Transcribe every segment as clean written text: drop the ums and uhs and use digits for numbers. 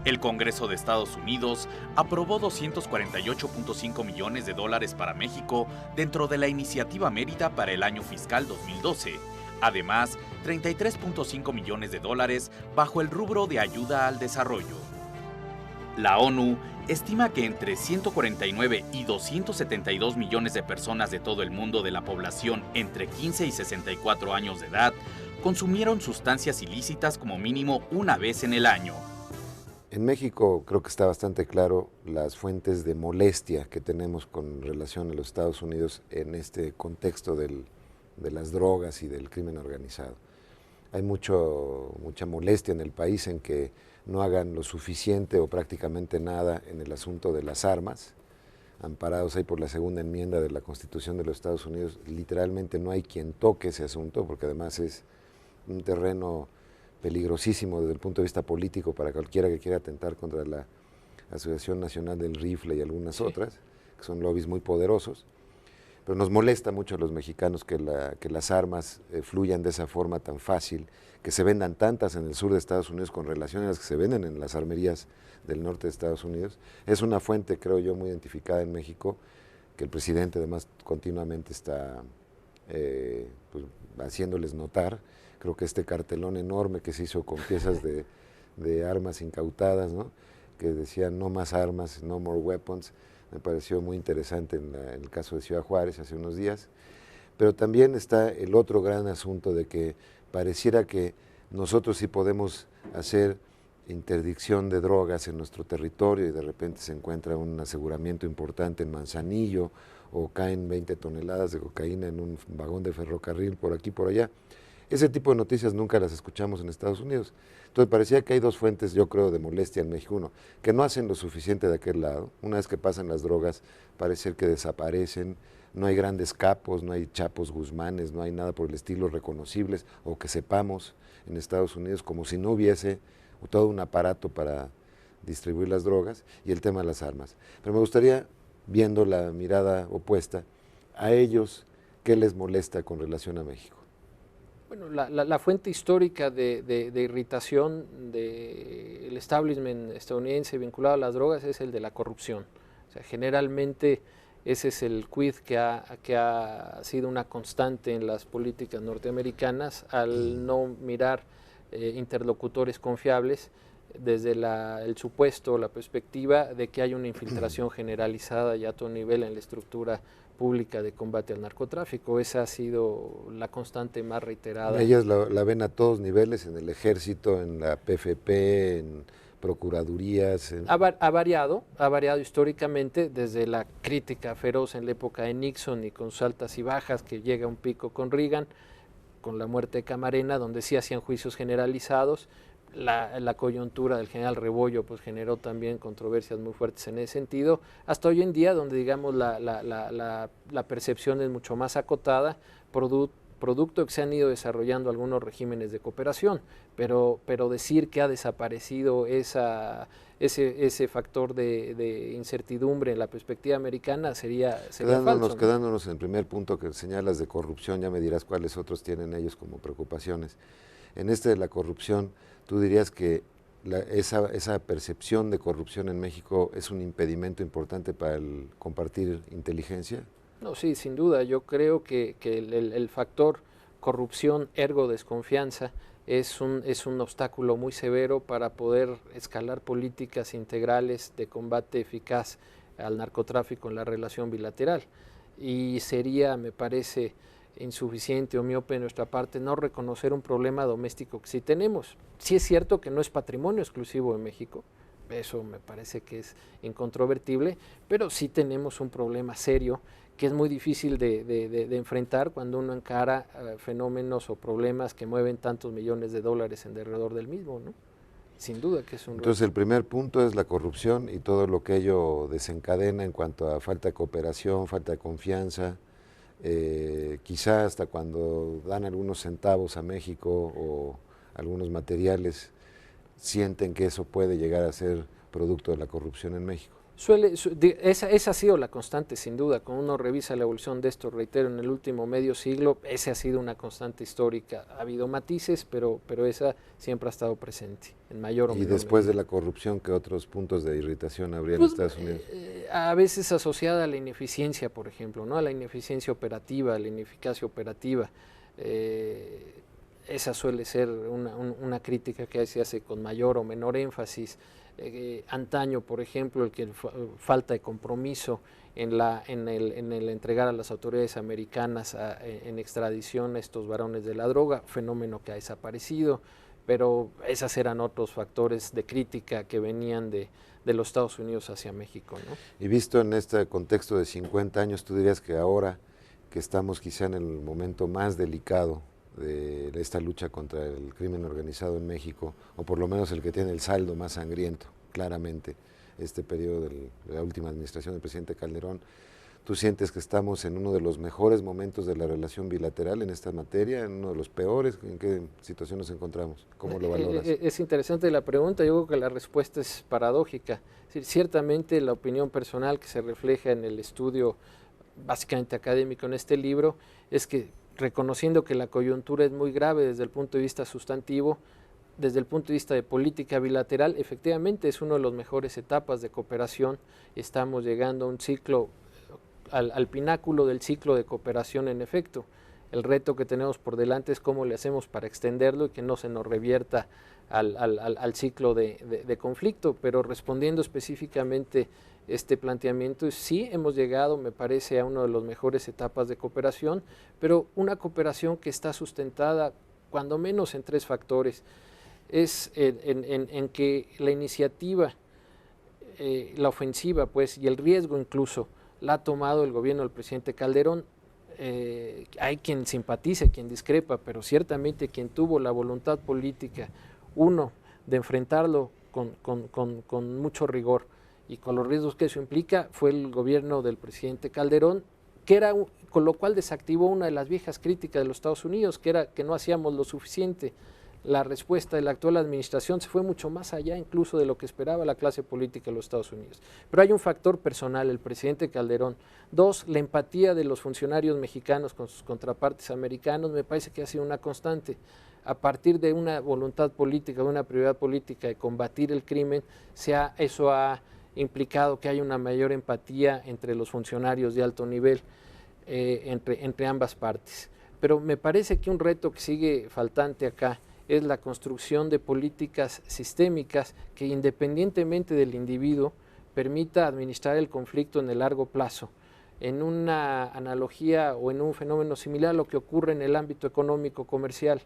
El Congreso de Estados Unidos aprobó $248.5 millones para México dentro de la iniciativa Mérida para el año fiscal 2012. Además, $33.5 millones bajo el rubro de ayuda al desarrollo. La ONU estima que entre 149 y 272 millones de personas de todo el mundo de la población entre 15 y 64 años de edad consumieron sustancias ilícitas como mínimo una vez en el año. En México creo que está bastante claro las fuentes de molestia que tenemos con relación a los Estados Unidos en este contexto de las drogas y del crimen organizado. Hay mucha molestia en el país en que no hagan lo suficiente o prácticamente nada en el asunto de las armas, amparados ahí por la segunda enmienda de la Constitución de los Estados Unidos. Literalmente no hay quien toque ese asunto, porque además es un terreno peligrosísimo desde el punto de vista político para cualquiera que quiera atentar contra la Asociación Nacional del Rifle y algunas otras, que son lobbies muy poderosos. Pero nos molesta mucho a los mexicanos que las armas fluyan de esa forma tan fácil, que se vendan tantas en el sur de Estados Unidos con relación a las que se venden en las armerías del norte de Estados Unidos. Es una fuente, creo yo, muy identificada en México, que el presidente además continuamente está pues, haciéndoles notar. Creo que este cartelón enorme que se hizo con piezas de armas incautadas, ¿no?, que decían no más armas, no more weapons, me pareció muy interesante en el caso de Ciudad Juárez hace unos días. Pero también está el otro gran asunto de que pareciera que nosotros sí podemos hacer interdicción de drogas en nuestro territorio y de repente se encuentra un aseguramiento importante en Manzanillo o caen 20 toneladas de cocaína en un vagón de ferrocarril por aquí por allá. Ese tipo de noticias nunca las escuchamos en Estados Unidos. Entonces parecía que hay dos fuentes, yo creo, de molestia en México. Uno, que no hacen lo suficiente de aquel lado. Una vez que pasan las drogas, parece ser que desaparecen. No hay grandes capos, no hay Chapos Guzmanes, no hay nada por el estilo reconocibles o que sepamos en Estados Unidos, como si no hubiese todo un aparato para distribuir las drogas, y el tema de las armas. Pero me gustaría, viendo la mirada opuesta, a ellos, ¿qué les molesta con relación a México? Bueno, la fuente histórica de irritación del establishment estadounidense vinculado a las drogas es el de la corrupción. O sea, generalmente ese es el quid que ha sido una constante en las políticas norteamericanas al no mirar interlocutores confiables desde el supuesto, la perspectiva de que hay una infiltración generalizada y a todo nivel en la estructura pública de combate al narcotráfico. Esa ha sido la constante más reiterada. Ellas la ven a todos niveles, en el ejército, en la PFP, en procuradurías. Ha variado históricamente, desde la crítica feroz en la época de Nixon y con sus altas y bajas, que llega a un pico con Reagan, con la muerte de Camarena, donde sí hacían juicios generalizados. La coyuntura del general Rebollo pues generó también controversias muy fuertes en ese sentido, hasta hoy en día, donde digamos la percepción es mucho más acotada, producto que se han ido desarrollando algunos regímenes de cooperación, pero decir que ha desaparecido ese factor de incertidumbre en la perspectiva americana sería falso, ¿no? Quedándonos en el primer punto que señalas de corrupción, ya me dirás cuáles otros tienen ellos como preocupaciones. En este de la corrupción, ¿tú dirías que esa percepción de corrupción en México es un impedimento importante para el compartir inteligencia? No, sí, sin duda. Yo creo que el factor corrupción ergo desconfianza es un obstáculo muy severo para poder escalar políticas integrales de combate eficaz al narcotráfico en la relación bilateral. Y sería, me parece, insuficiente o miope de nuestra parte no reconocer un problema doméstico que sí tenemos. Sí es cierto que no es patrimonio exclusivo de México, eso me parece que es incontrovertible, pero sí tenemos un problema serio que es muy difícil de enfrentar cuando uno encara fenómenos o problemas que mueven tantos millones de dólares en derredor del mismo, ¿no? Sin duda que es un... Entonces el primer punto es la corrupción y todo lo que ello desencadena en cuanto a falta de cooperación, falta de confianza, quizá hasta cuando dan algunos centavos a México o algunos materiales, sienten que eso puede llegar a ser producto de la corrupción en México. Esa ha sido la constante, sin duda. Cuando uno revisa la evolución de esto, reitero, en el último medio siglo, esa ha sido una constante histórica. Ha habido matices, pero esa siempre ha estado presente, en mayor o menor medida. Y después de la corrupción, ¿qué otros puntos de irritación habría en Estados Unidos? A veces asociada a la ineficiencia, por ejemplo, ¿no? A la ineficiencia operativa, a la ineficacia operativa. Esa suele ser una crítica que se hace con mayor o menor énfasis. Antaño, por ejemplo, el que falta de compromiso en el entregar a las autoridades americanas en extradición a estos varones de la droga, fenómeno que ha desaparecido, pero esos eran otros factores de crítica que venían de los Estados Unidos hacia México, ¿no? Y visto en este contexto de 50 años, ¿tú dirías que ahora que estamos quizá en el momento más delicado de esta lucha contra el crimen organizado en México, o por lo menos el que tiene el saldo más sangriento, claramente, este periodo de la última administración del presidente Calderón, ¿tú sientes que estamos en uno de los mejores momentos de la relación bilateral en esta materia, en uno de los peores? ¿En qué situación nos encontramos? ¿Cómo lo valoras? Es interesante la pregunta. Yo creo que la respuesta es paradójica. Es decir, ciertamente la opinión personal que se refleja en el estudio básicamente académico en este libro es que, reconociendo que la coyuntura es muy grave desde el punto de vista sustantivo, desde el punto de vista de política bilateral, efectivamente es una de las mejores etapas de cooperación. Estamos llegando a un ciclo, al pináculo del ciclo de cooperación en efecto. El reto que tenemos por delante es cómo le hacemos para extenderlo y que no se nos revierta al ciclo de conflicto, pero respondiendo específicamente este planteamiento, sí hemos llegado, me parece, a una de las mejores etapas de cooperación, pero una cooperación que está sustentada cuando menos en 3 factores. Es en que la iniciativa, la ofensiva, pues, y el riesgo incluso, la ha tomado el gobierno del presidente Calderón. Hay quien simpatice, quien discrepa, pero ciertamente quien tuvo la voluntad política, uno, de enfrentarlo con mucho rigor y con los riesgos que eso implica, fue el gobierno del presidente Calderón, con lo cual desactivó una de las viejas críticas de los Estados Unidos, que era que no hacíamos lo suficiente. La respuesta de la actual administración se fue mucho más allá incluso de lo que esperaba la clase política de los Estados Unidos. Pero hay un factor personal, el presidente Calderón. 2, la empatía de los funcionarios mexicanos con sus contrapartes americanos, me parece que ha sido una constante. A partir de una voluntad política, de una prioridad política de combatir el crimen, eso ha implicado que haya una mayor empatía entre los funcionarios de alto nivel, entre ambas partes. Pero me parece que un reto que sigue faltante acá es la construcción de políticas sistémicas que, independientemente del individuo, permita administrar el conflicto en el largo plazo. En una analogía o en un fenómeno similar a lo que ocurre en el ámbito económico comercial.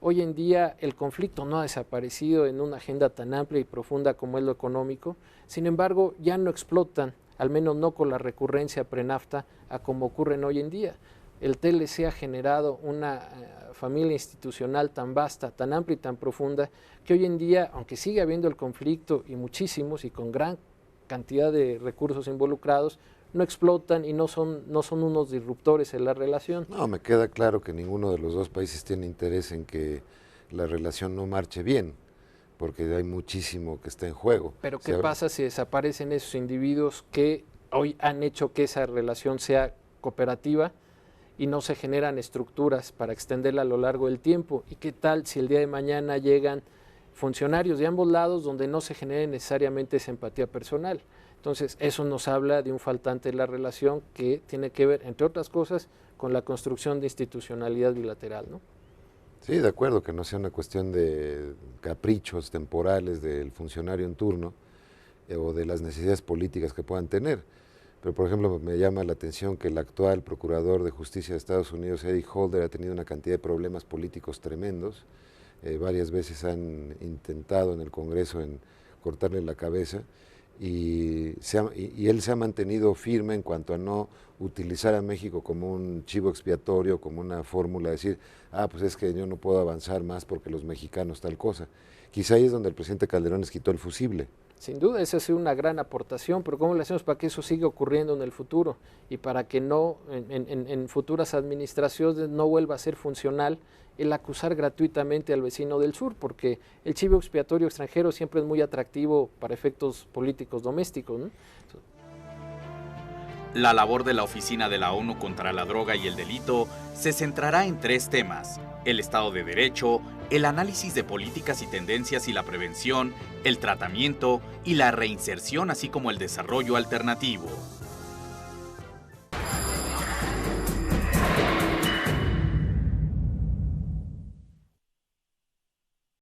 Hoy en día el conflicto no ha desaparecido en una agenda tan amplia y profunda como es lo económico, sin embargo ya no explotan, al menos no con la recurrencia pre-NAFTA, a como ocurren hoy en día. El TLC ha generado una familia institucional tan vasta, tan amplia y tan profunda, que hoy en día, aunque sigue habiendo el conflicto y muchísimos y con gran cantidad de recursos involucrados, no explotan y no son unos disruptores en la relación. No, me queda claro que ninguno de los dos países tiene interés en que la relación no marche bien, porque hay muchísimo que está en juego. Pero ¿qué pasa si desaparecen esos individuos que hoy han hecho que esa relación sea cooperativa y no se generan estructuras para extenderla a lo largo del tiempo? ¿Y qué tal si el día de mañana llegan funcionarios de ambos lados donde no se genere necesariamente esa empatía personal? Entonces, eso nos habla de un faltante en la relación que tiene que ver, entre otras cosas, con la construcción de institucionalidad bilateral, ¿no? Sí, de acuerdo, que no sea una cuestión de caprichos temporales del funcionario en turno o de las necesidades políticas que puedan tener. Pero, por ejemplo, me llama la atención que el actual procurador de justicia de Estados Unidos, Eric Holder, ha tenido una cantidad de problemas políticos tremendos. Varias veces han intentado en el Congreso en cortarle la cabeza y él se ha mantenido firme en cuanto a no utilizar a México como un chivo expiatorio, como una fórmula, de decir, pues es que yo no puedo avanzar más porque los mexicanos tal cosa. Quizá ahí es donde el presidente Calderón les quitó el fusible, Sin duda, esa ha sido una gran aportación, pero ¿cómo le hacemos para que eso siga ocurriendo en el futuro y para que no en futuras administraciones no vuelva a ser funcional el acusar gratuitamente al vecino del sur? Porque el chivo expiatorio extranjero siempre es muy atractivo para efectos políticos domésticos, ¿no? La labor de la Oficina de la ONU contra la Droga y el Delito se centrará en 3 temas: el Estado de Derecho, el análisis de políticas y tendencias y la prevención, el tratamiento y la reinserción, así como el desarrollo alternativo.